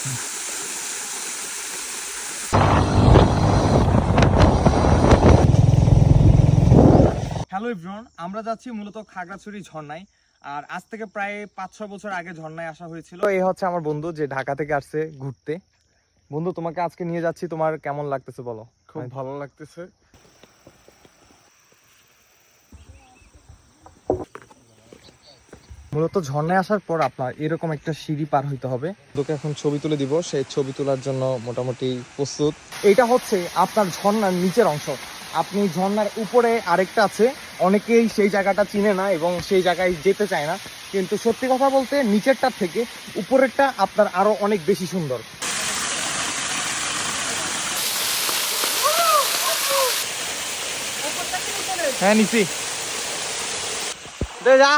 Hello everyone, আমরা যাচ্ছি মূলত খাগড়াছড়ি ঝর্ণায়। আর আজ থেকে প্রায় 5-6 বছর আগে ঝর্ণায় আসা হয়েছিল। এই হচ্ছে আমার বন্ধু যে ঢাকা থেকে আসছে ঘুরতে। বন্ধু, তোমাকে আজকে নিয়ে যাচ্ছি, তোমার কেমন লাগতেছে বলো? খুব ভালো লাগতেছে। মূলত ঝর্ণায় আসার পর আপনার এরকম একটা সিঁড়ি পার হইতে হবে। তোকে এখন ছবি তুলে দিব, সেই ছবি তোলার জন্য মোটামুটি প্রস্তুত। এইটা হচ্ছে আপনার ঝর্ণার নিচের অংশ। আপনি ঝর্ণার উপরে আরেকটা আছে, অনেকেই সেই জায়গাটা চিনে না এবং সেই জায়গায় যেতে চায় না, কিন্তু সত্যি কথা বলতে নিচেরটা থেকে উপরেরটা আপনার আরো অনেক বেশি সুন্দর। হ্যাঁ নিচি দে যা।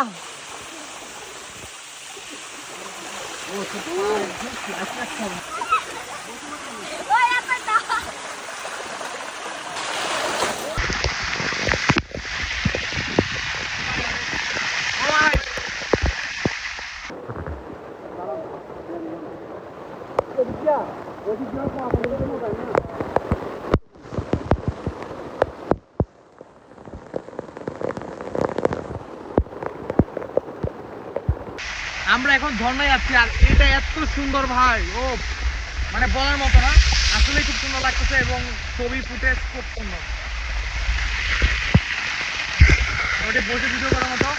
আমরা এখন ঝর্ণায় যাচ্ছি, আর এটা এত সুন্দর ভাই, ও মানে বলার মতো না, আসলে খুব সুন্দর লাগতেছে এবং ছবি ফুটেজ খুব সুন্দর। ওটা বসে ভিডিও করার মতো।